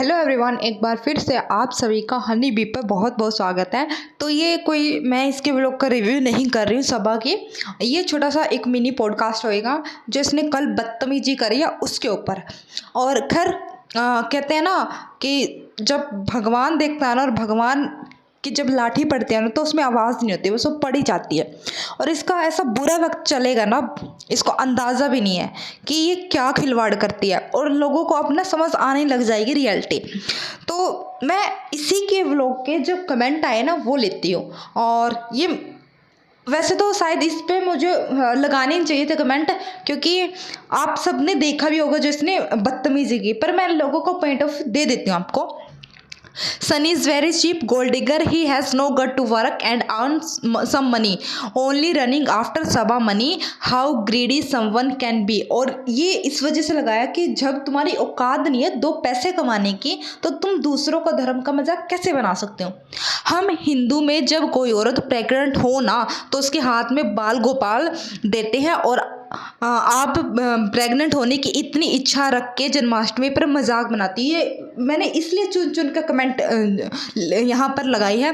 Hello everyone, एक बार फिर से आप सभी का हनी बी पर बहुत बहुत स्वागत है। तो ये कोई मैं इसके व्लॉग का रिव्यू नहीं कर रही हूँ सबा की। ये छोटा सा एक मिनी पॉडकास्ट होएगा जो इसने कल बदतमीजी करी है उसके ऊपर। और खैर कहते हैं ना कि जब भगवान देखता है ना और भगवान कि जब लाठी पड़ती है ना तो उसमें आवाज़ नहीं होती, बस वो पड़ी जाती है। और इसका ऐसा बुरा वक्त चलेगा ना, इसको अंदाज़ा भी नहीं है कि ये क्या खिलवाड़ करती है और लोगों को अपना समझ आने लग जाएगी रियलिटी। तो मैं इसी के व्लॉग के जो कमेंट आए ना वो लेती हूँ। और ये वैसे तो शायद इस पे मुझे लगाने नहीं चाहिए थे कमेंट, क्योंकि आप सब ने देखा भी होगा जो इसने बदतमीजी की, पर मैं लोगों को पॉइंट ऑफ दे देती हूँ आपको। Son is very cheap gold digger. He has no gut to work and earn some money. Only running after Sabha money. How greedy someone can be. और ये इस वजह से लगाया कि जब तुम्हारी औकात नहीं है दो पैसे कमाने की तो तुम दूसरों का धर्म का मजाक कैसे बना सकते हो। हम हिंदू में जब कोई औरत प्रेग्नेंट हो ना तो उसके हाथ में बाल गोपाल देते हैं, और आप प्रेग्नेंट होने की इतनी इच्छा रख के जन्माष्टमी पर मजाक बनाती है। मैंने इसलिए चुन चुन का कमेंट यहाँ पर लगाई है।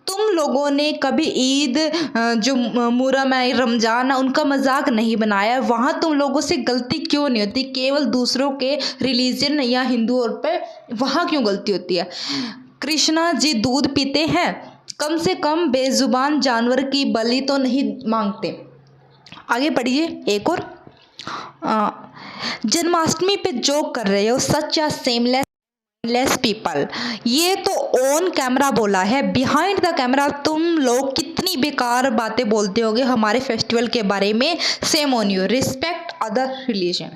तुम लोगों ने कभी ईद जो मुहर्रम है, रमज़ान है, उनका मजाक नहीं बनाया। वहाँ तुम लोगों से गलती क्यों नहीं होती? केवल दूसरों के रिलीजन या हिंदुओं पे वहाँ क्यों गलती होती है? कृष्णा जी दूध पीते हैं, कम से कम बेजुबान जानवर की बलि तो नहीं मांगते। आगे पढ़िए एक और। जन्माष्टमी पे जोक कर रहे हो, सच या सेमलेस पीपल। ये तो ऑन कैमरा बोला है, बिहाइंड द कैमरा तुम लोग कितनी बेकार बातें बोलते होगे हमारे फेस्टिवल के बारे में। Same on you, respect other religion.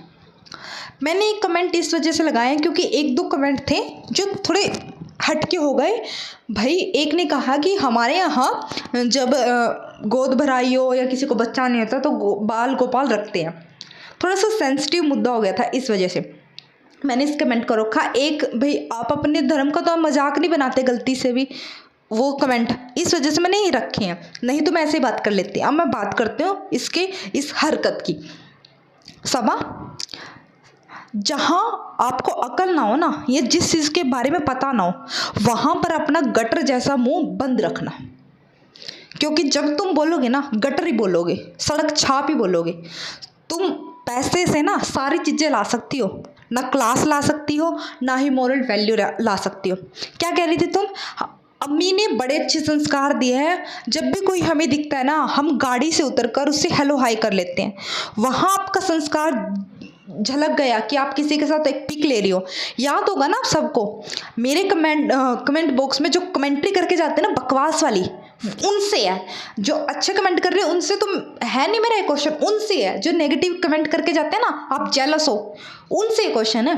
मैंने एक कमेंट इस वजह से लगाए क्योंकि एक दो कमेंट थे जो थोड़े हटके हो गए। भाई एक ने कहा कि हमारे यहाँ जब गोद भराई हो या किसी को बच्चा नहीं होता तो बाल गोपाल रखते हैं। थोड़ा सा सेंसिटिव मुद्दा हो गया था, इस वजह से मैंने इस कमेंट को रखा। एक भाई आप अपने धर्म का तो मजाक नहीं बनाते गलती से भी, वो कमेंट इस वजह से मैंने रखे हैं, नहीं तो मैं ऐसे ही बात कर लेती। अब मैं बात करती हूँ इसके इस हरकत की। सबा, जहाँ आपको अकल ना हो ना, ये जिस चीज़ के बारे में पता ना हो, वहाँ पर अपना गटर जैसा मुंह बंद रखना। क्योंकि जब तुम बोलोगे ना गटर ही बोलोगे, सड़क छाप ही बोलोगे। तुम पैसे से ना सारी चीज़ें ला सकती हो, ना क्लास ला सकती हो, ना ही मॉरल वैल्यू ला सकती हो। क्या कह रही थी तुम? अम्मी ने बड़े अच्छे संस्कार दिए हैं। जब भी कोई हमें दिखता है ना, हम गाड़ी से उतरकर उससे हेलो हाई कर लेते हैं। वहाँ आपका संस्कार झलक गया कि आप किसी के साथ एक पिक ले रही हो। याद होगा ना आप सबको, मेरे कमेंट बॉक्स में जो कमेंट्री करके जाते हैं ना बकवास वाली, उनसे है। जो अच्छे कमेंट कर रहे हैं उनसे तो है नहीं मेरा क्वेश्चन, उनसे है। जो नेगेटिव कमेंट करके जाते हैं ना, आप जेलस हो, उनसे क्वेश्चन है।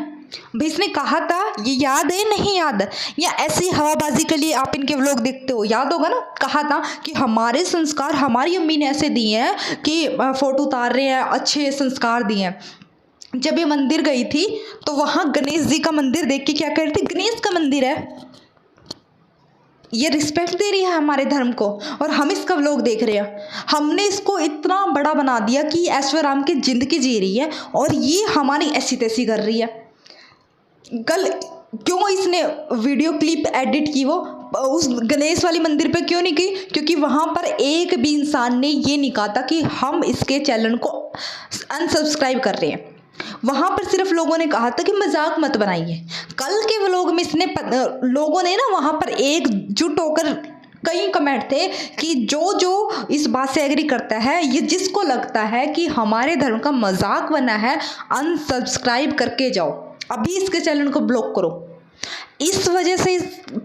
भाई इसने कहा था, ये याद है नहीं याद, या ऐसी हवाबाजी के लिए आप इनके व्लॉग देखते हो? याद होगा ना, कहा था कि हमारे संस्कार हमारी अम्मी ने ऐसे दिए हैं कि फोटो उतार रहे हैं, अच्छे संस्कार दिए हैं। जब ये मंदिर गई थी तो वहाँ गणेश जी का मंदिर देख के क्या कह रही थी? गणेश का मंदिर है, ये रिस्पेक्ट दे रही है हमारे धर्म को, और हम इसका व्लॉग देख रहे हैं। हमने इसको इतना बड़ा बना दिया कि ऐश्वर्य राम की जिंदगी जी रही है और ये हमारी ऐसी तैसी कर रही है। कल क्यों इसने वीडियो क्लिप एडिट की, वो उस गणेश वाली मंदिर पे क्यों नहीं की? क्योंकि वहाँ पर एक भी इंसान ने ये नहीं कहा था कि हम इसके चैनल को अनसब्सक्राइब कर रहे हैं। वहाँ पर सिर्फ लोगों ने कहा था कि मजाक मत बनाइए। कल के व्लॉग में इसने लोगों ने ना वहाँ पर एकजुट होकर कई कमेंट थे कि जो जो इस बात से एग्री करता है, ये जिसको लगता है कि हमारे धर्म का मजाक बना है, अनसब्सक्राइब करके जाओ, अभी इसके चैनल को ब्लॉक करो। इस वजह से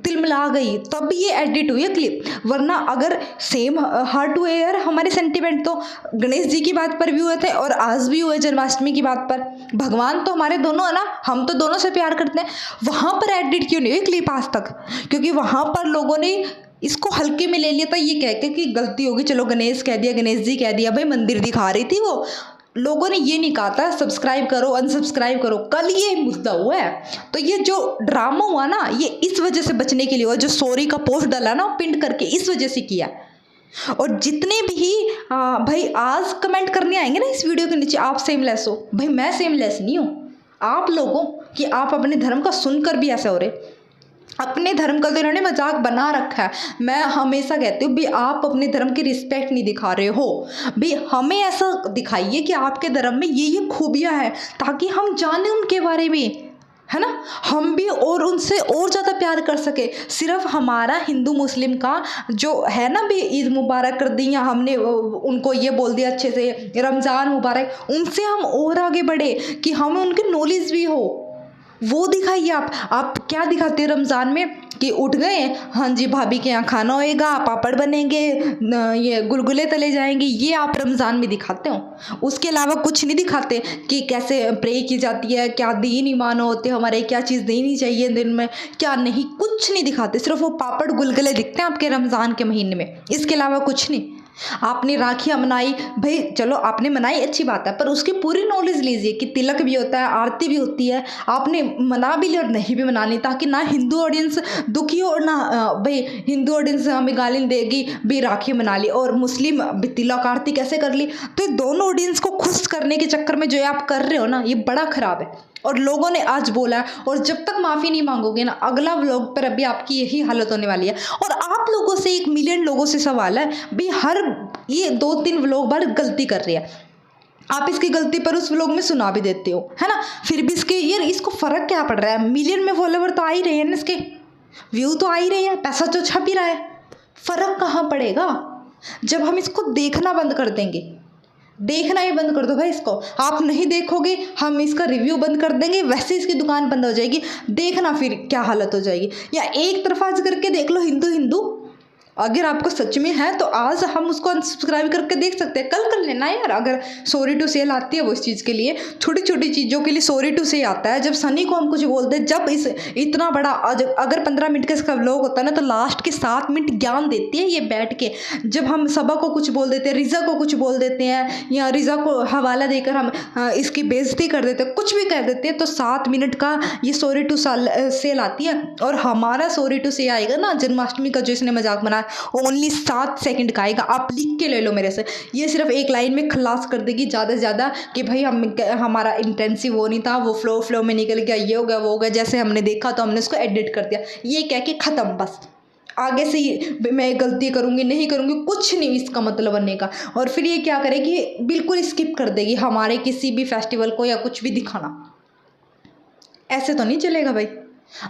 तिलमिला गई, तब ये एडिट हुई है क्लिप। वरना अगर सेम हार्ट हुए यार हमारे सेंटिमेंट तो गणेश जी की बात पर भी हुए थे और आज भी हुए जन्माष्टमी की बात पर। भगवान तो हमारे दोनों है ना, हम तो दोनों से प्यार करते हैं। वहाँ पर एडिट क्यों नहीं हुई क्लिप आज तक? क्योंकि वहाँ पर लोगों ने इसको हल्के में ले लिया था, ये कह के कि गलती होगी, चलो गणेश कह दिया, गणेश जी कह दिया। भाई मंदिर दिखा रही थी वो, लोगों ने ये नहीं कहा था सब्सक्राइब करो अनसब्सक्राइब करो। कल ये मुद्दा हुआ है, तो ये जो ड्रामा हुआ ना, ये इस वजह से बचने के लिए हुआ। जो सॉरी का पोस्ट डाला ना पिंड करके, इस वजह से किया। और जितने भी भाई आज कमेंट करने आएंगे ना इस वीडियो के नीचे, आप सेमलेस हो, भाई मैं सेमलेस नहीं हूँ। आप लोगों कि आप अपने धर्म का सुनकर भी ऐसे हो रहे। अपने धर्म का तो इन्होंने मजाक बना रखा है। मैं हमेशा कहती हूँ भी आप अपने धर्म की रिस्पेक्ट नहीं दिखा रहे हो, भी हमें ऐसा दिखाइए कि आपके धर्म में ये खूबियाँ हैं ताकि हम जाने उनके बारे में, है ना, हम भी और उनसे और ज़्यादा प्यार कर सके। सिर्फ हमारा हिंदू मुस्लिम का जो है ना भी ईद मुबारक कर दी या हमने उनको ये बोल दिया अच्छे से रमज़ान मुबारक, उनसे हम और आगे बढ़े कि हमें उनकी नॉलेज भी हो, वो दिखाइए। आप क्या दिखाते हैं रमज़ान में कि उठ गए, हाँ जी भाभी के यहाँ खाना होएगा, पापड़ बनेंगे, ये गुलगुले तले जाएंगे, ये आप रमज़ान में दिखाते हो। उसके अलावा कुछ नहीं दिखाते कि कैसे प्रे की जाती है, क्या दीन ईमान होते हमारे, क्या चीज़ देनी चाहिए दिन में, क्या नहीं, कुछ नहीं दिखाते। सिर्फ वो पापड़ गुलगुले दिखते हैं आपके रमज़ान के महीने में, इसके अलावा कुछ नहीं। आपने राखियाँ मनाई, भाई चलो आपने मनाई अच्छी बात है, पर उसकी पूरी नॉलेज लीजिए कि तिलक भी होता है, आरती भी होती है, आपने मना भी ली और नहीं भी मनानी, ताकि ना हिंदू ऑडियंस दुखी हो और ना भाई हिंदू ऑडियंस हमें गाली देगी भी राखी मना ली और मुस्लिम भी तिलक आरती कैसे कर ली। तो ये दोनों ऑडियंस को खुश करने के चक्कर में जो आप कर रहे हो ना, ये बड़ा खराब है। और लोगों ने आज बोला है, और जब तक माफ़ी नहीं मांगोगे ना, अगला व्लॉग पर अभी आपकी यही हालत होने वाली है। और आप लोगों से 1 मिलियन लोगों से सवाल है भाई, हर ये 2-3 व्लॉग बार गलती कर रही है, आप इसकी गलती पर उस व्लॉग में सुना भी देते हो, है ना, फिर भी इसके यार इसको फ़र्क क्या पड़ रहा है। मिलियन में फॉलोवर तो आ ही रहे हैं ना, इसके व्यू तो आ ही रहे हैं, पैसा तो छप ही रहा है, फ़र्क कहाँ पड़ेगा जब हम इसको देखना बंद कर देंगे। देखना ही बंद कर दो भाई इसको, आप नहीं देखोगे हम इसका रिव्यू बंद कर देंगे, वैसे इसकी दुकान बंद हो जाएगी, देखना फिर क्या हालत हो जाएगी। या एक तरफा करके देख लो हिंदू हिंदू, अगर आपको सच में है तो आज हम उसको अनसब्सक्राइब करके देख सकते हैं, कल कर लेना यार। अगर सॉरी टू से आती है वो इस चीज़ के लिए, छोटी छोटी चीज़ों के लिए सॉरी टू से आता है। जब सनी को हम कुछ बोलते हैं, जब इस इतना बड़ा अगर 15 मिनट का इसका व्लॉग होता है ना, तो लास्ट के 7 मिनट ज्ञान देती है ये बैठ के। जब हम सबा को कुछ बोल देते हैं, रिज़ा को कुछ बोल देते हैं, या रिज़ा को हवाला देकर हम इसकी बेइज्जती कर देते हैं, कुछ भी कह देते हैं, तो 7 मिनट का ये सॉरी टू सेल आती है। और हमारा सॉरी टू से आएगा ना जन्माष्टमी का, जो इसने मजाक बनाया, ओनली 7 सेकंड का आएगा। आप लिख के ले लो मेरे से, ये सिर्फ एक लाइन में खलास कर देगी ज़्यादा से ज़्यादा कि भाई हमारा इंटेंसिव वो नहीं था, वो फ्लो में निकल गया, ये हो गया वो हो गया, जैसे हमने देखा तो हमने उसको एडिट कर दिया, ये कह के ख़त्म। बस आगे से मैं गलती करूँगी नहीं करूँगी, कुछ नहीं इसका मतलब बनने का। और फिर ये क्या करेगी, बिल्कुल स्किप कर देगी हमारे किसी भी फेस्टिवल को या कुछ भी दिखाना। ऐसे तो नहीं चलेगा भाई।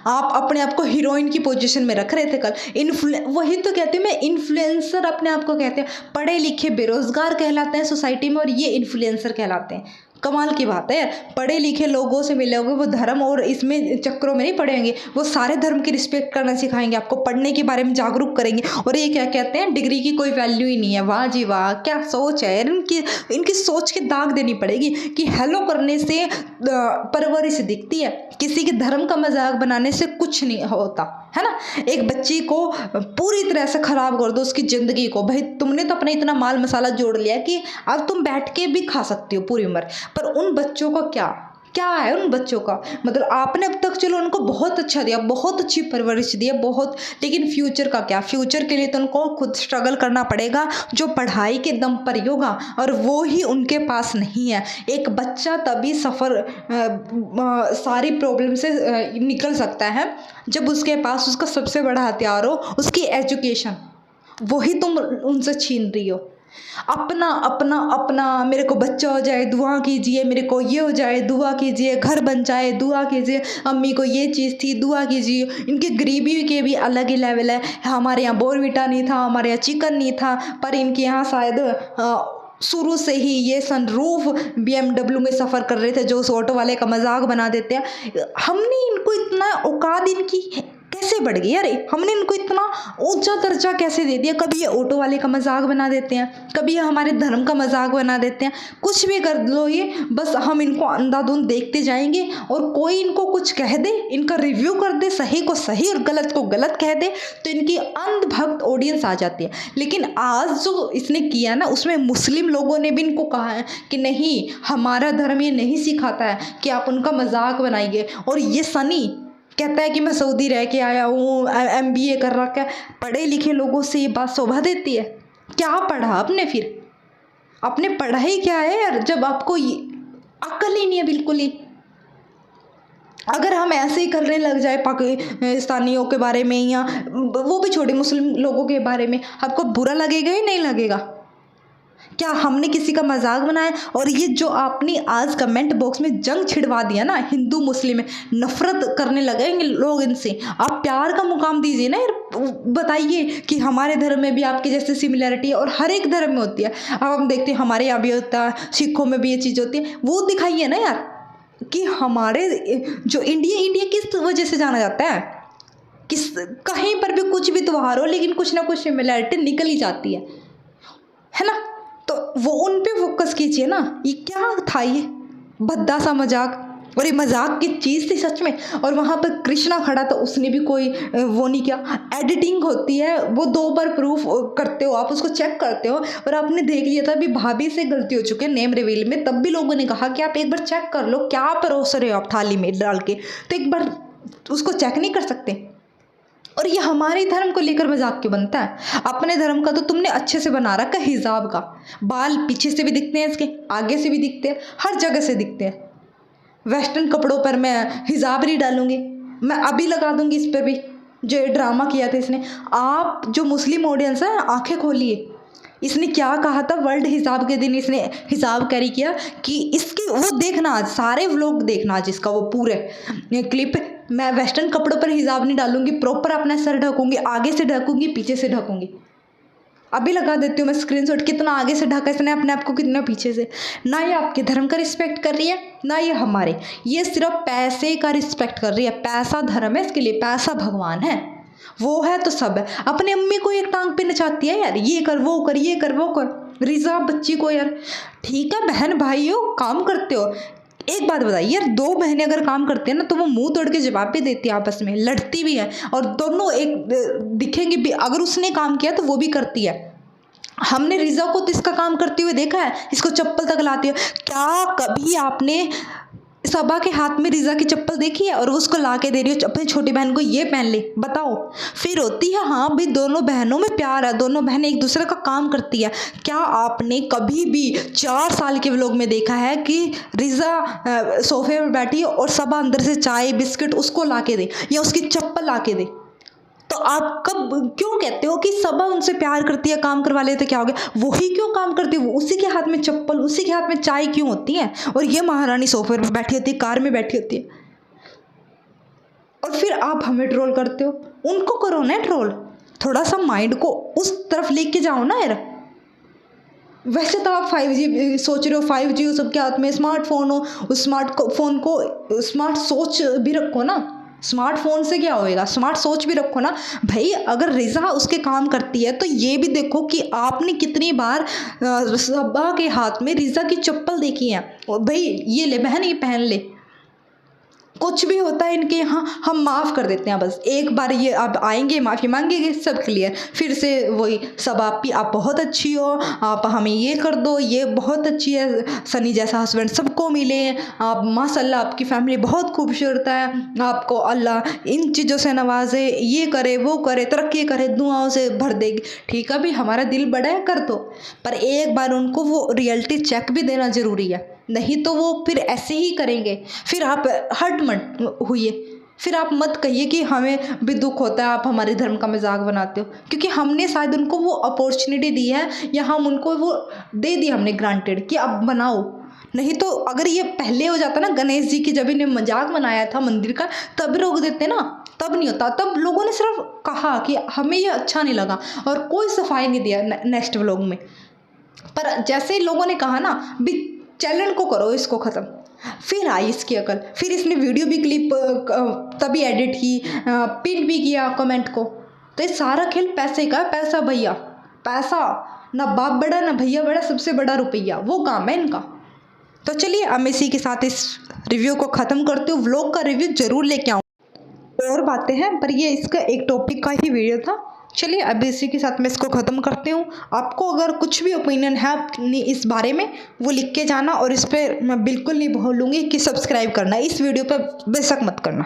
आप अपने आप को हीरोइन की पोजीशन में रख रहे थे कल। वही तो कहती हूँ मैं, इन्फ्लुएंसर अपने आप को कहते हैं, पढ़े लिखे बेरोजगार कहलाते हैं सोसाइटी में, और ये इन्फ्लुएंसर कहलाते हैं। कमाल की बात है यार, पढ़े लिखे लोगों से मिलोगे, वो धर्म और इसमें चक्करों में नहीं पड़ेंगे, वो सारे धर्म की रिस्पेक्ट करना सिखाएंगे, आपको पढ़ने के बारे में जागरूक करेंगे। और ये क्या कहते हैं, डिग्री की कोई वैल्यू ही नहीं है। वाह जी वाह, क्या सोच है यार इनकी सोच के दाग देनी पड़ेगी कि हेलो करने से परवरिश दिखती है, किसी के धर्म का मजाक बनाने से कुछ नहीं होता, है ना। एक बच्ची को पूरी तरह से ख़राब कर दो उसकी ज़िंदगी को, भाई तुमने तो अपना इतना माल मसाला जोड़ लिया कि अब तुम बैठ के भी खा सकती हो पूरी उम्र, पर उन बच्चों का क्या है, उन बच्चों का मतलब आपने अब तक चलो उनको बहुत अच्छा दिया, बहुत अच्छी परवरिश दी है बहुत, लेकिन फ्यूचर का क्या। फ्यूचर के लिए तो उनको खुद स्ट्रगल करना पड़ेगा, जो पढ़ाई के दम पर ही होगा, और वो ही उनके पास नहीं है। एक बच्चा तभी सारी प्रॉब्लम से निकल सकता है जब उसके पास उसका सबसे बड़ा हथियार हो, उसकी एजुकेशन। वही तुम उनसे छीन रही हो। अपना अपना अपना, मेरे को बच्चा हो जाए दुआ कीजिए, मेरे को ये हो जाए दुआ कीजिए, घर बन जाए दुआ कीजिए, अम्मी को ये चीज़ थी दुआ कीजिए। इनकी गरीबी के भी अलग ही लेवल है। हमारे यहाँ बोरविटा नहीं था, हमारे यहाँ चिकन नहीं था, पर इनके यहाँ शायद शुरू से ही ये सनरूफ BMW में सफ़र कर रहे थे, जो उस ऑटो वाले का मजाक बना देते हैं। हमने इनको इतना औकात इनकी कैसे बढ़ गई यार, हमने इनको इतना ऊंचा दर्जा कैसे दे दिया। कभी ये ऑटो वाले का मजाक बना देते हैं, कभी ये हमारे धर्म का मजाक बना देते हैं, कुछ भी कर लो ये, बस हम इनको अंधाधुंध देखते जाएंगे। और कोई इनको कुछ कह दे, इनका रिव्यू कर दे, सही को सही और गलत को गलत कह दे, तो इनकी अंधभक्त ऑडियंस आ जाती है। लेकिन आज जो इसने किया ना, उसमें मुस्लिम लोगों ने भी इनको कहा है कि नहीं, हमारा धर्म ये नहीं सिखाता है कि आप उनका मजाक बनाइए। और ये सनी कहता है कि मैं सऊदी रह के आया हूँ, MBA कर रखा है। पढ़े लिखे लोगों से ये बात शोभा देती है? क्या पढ़ा आपने, फिर आपने पढ़ा ही क्या है यार, जब आपको अक्ल ही नहीं है बिल्कुल ही। अगर हम ऐसे ही करने लग जाए पाकिस्तानियों के बारे में या वो भी छोटे मुस्लिम लोगों के बारे में, आपको बुरा लगेगा ही नहीं लगेगा? क्या हमने किसी का मजाक बनाया? और ये जो आपने आज कमेंट बॉक्स में जंग छिड़वा दिया ना हिंदू मुस्लिम में, नफरत करने लगेंगे लोग इनसे। आप प्यार का मुकाम दीजिए ना यार, बताइए कि हमारे धर्म में भी आपके जैसे सिमिलैरिटी है और हर एक धर्म में होती है। अब हम देखते हैं हमारे यहाँ भी होता है, सिखों में भी ये चीज़ होती है, वो दिखाइए ना यार कि हमारे जो इंडिया किस वजह से जाना जाता है। किस कहीं पर भी कुछ भी त्यौहार हो लेकिन कुछ ना कुछ सिमिलैरिटी निकल ही जाती है ना? तो वो उन पे फोकस कीजिए ना। ये क्या था, ये भद्दा सा मजाक, और ये मजाक की चीज़ थी सच में। और वहाँ पर कृष्णा खड़ा था, उसने भी कोई वो नहीं किया। एडिटिंग होती है, वो 2 बार प्रूफ करते हो, आप उसको चेक करते हो। और आपने देख लिया था अभी भाभी से गलती हो चुकी है नेम रिवील में, तब भी लोगों ने कहा कि आप एक बार चेक कर लो क्या परोस रहे हो आप थाली में डाल के, तो एक बार उसको चेक नहीं कर सकते? और ये हमारे धर्म को लेकर मजाक क्यों बनता है? अपने धर्म का तो तुमने अच्छे से बना रखा है, हिजाब का बाल पीछे से भी दिखते हैं, इसके आगे से भी दिखते हैं, हर जगह से दिखते हैं। वेस्टर्न कपड़ों पर मैं हिजाब नहीं डालूंगी, मैं अभी लगा दूंगी इस पर भी, जो ये ड्रामा किया था इसने। आप जो मुस्लिम ऑडियंस है आंखें खोलिए, इसने क्या कहा था वर्ल्ड हिजाब के दिन, इसने हिजाब कैरी किया कि इसकी वो देखना आज, सारे व्लॉग देखना आज इसका, वो पूरे क्लिप। मैं वेस्टर्न कपड़ों पर हिजाब नहीं डालूंगी, प्रॉपर अपना सर ढकूंगी, आगे से ढकूंगी पीछे से ढकूंगी। अभी लगा देती हूँ मैं स्क्रीनशॉट, कितना आगे से ढका इसने अपने आप को, कितना पीछे से। ना ये आपके धर्म का रिस्पेक्ट कर रही है, ना ये हमारे, ये सिर्फ पैसे का रिस्पेक्ट कर रही है। पैसा धर्म है इसके लिए, पैसा भगवान है, वो है तो सब है। अपनी अम्मी को एक टांग पे नचाती है यार, ये कर वो कर, ये कर वो कर, रिजा बच्ची को यार। ठीक है बहन भाई हो, काम करते हो। एक बात बताइए यार, 2 बहनें अगर काम करते हैं ना तो वो मुंह तोड़ के जवाब भी देती है, आपस में लड़ती भी है, और दोनों एक दिखेंगे भी। अगर उसने काम किया तो वो भी करती है। हमने रिजा को तो इसका काम करते हुए देखा है, इसको चप्पल तक लाती है। क्या कभी आपने सबा के हाथ में रिजा की चप्पल देखी है और वो उसको ला के दे रही हो अपनी छोटी बहन को, ये पहन ले, बताओ? फिर होती है हाँ भाई दोनों बहनों में प्यार है, दोनों बहनें एक दूसरे का काम करती है। क्या आपने कभी भी 4 साल के व्लॉग में देखा है कि रिजा सोफे पर बैठी है और सबा अंदर से चाय बिस्किट उसको ला के दे या उसकी चप्पल ला के दे? तो आप कब क्यों कहते हो कि सबा उनसे प्यार करती है, काम करवा लेते, क्या हो गया? वही क्यों काम करती है, वो उसी के हाथ में चप्पल, उसी के हाथ में चाय क्यों होती है? और ये महारानी सोफे पर बैठी होती है, कार में बैठी होती है, और फिर आप हमें ट्रोल करते हो। उनको करो ना ट्रोल, थोड़ा सा माइंड को उस तरफ लेके जाओ ना यार। वैसे तो आप 5G सोच रहे हो, 5G हो सबके हाथ में, स्मार्टफोन हो, उस स्मार्टफोन को स्मार्ट सोच भी रखो ना। स्मार्टफोन से क्या होएगा, स्मार्ट सोच भी रखो ना भाई। अगर रिजा उसके काम करती है तो ये भी देखो कि आपने कितनी बार सबा के हाथ में रिजा की चप्पल देखी है। भाई ये ले बहन, ये पहन ले, कुछ भी होता है इनके यहाँ हम माफ़ कर देते हैं। बस एक बार ये आप आएंगे, माफ़ी मांगेंगे, सब क्लियर। फिर से वही सब, आप बहुत अच्छी हो, आप हमें ये कर दो, ये बहुत अच्छी है, सनी जैसा हस्बैंड सबको मिले, आप माशाल्लाह आपकी फैमिली बहुत खूबसूरत है, आपको अल्लाह इन चीज़ों से नवाजे, ये करे वो करे, तरक्की करे, दुआओं से भर देगी। ठीक है भाई, हमारा दिल बड़ा है, कर दो, पर एक बार उनको वो रियलिटी चेक भी देना ज़रूरी है, नहीं तो वो फिर ऐसे ही करेंगे। फिर आप हर्ट मत हुई, फिर आप मत कहिए कि हमें भी दुख होता है, आप हमारे धर्म का मजाक बनाते हो, क्योंकि हमने शायद उनको वो अपॉर्चुनिटी दी है, या हम उनको वो दे दी हमने ग्रांटेड कि अब बनाओ। नहीं तो अगर ये पहले हो जाता ना, गणेश जी की जब इन्हें मजाक बनाया था मंदिर का, तब रोक देते ना, तब नहीं होता। तब लोगों ने सिर्फ कहा कि हमें ये अच्छा नहीं लगा और कोई सफाई नहीं दिया नेक्स्ट व्लॉग में। पर जैसे लोगों ने कहा ना भी चैनल को करो इसको ख़त्म, फिर आई इसकी अकल। फिर इसने वीडियो भी क्लिप तभी एडिट की, पिन भी किया कमेंट को। तो ये सारा खेल पैसे का, पैसा भैया, पैसा, ना बाप बड़ा ना भैया बड़ा, सबसे बड़ा रुपया, वो काम है इनका। तो चलिए अब इसी के साथ इस रिव्यू को ख़त्म करते हो। व्लॉग का रिव्यू ज़रूर लेके आऊँ, और बातें हैं, पर ये इसका एक टॉपिक का ही वीडियो था। चलिए अब इसी के साथ मैं इसको ख़त्म करती हूँ। आपको अगर कुछ भी ओपिनियन है अपनी इस बारे में, वो लिख के जाना, और इस पर मैं बिल्कुल नहीं भूलूँगी कि सब्सक्राइब करना, इस वीडियो पर बेशक मत करना।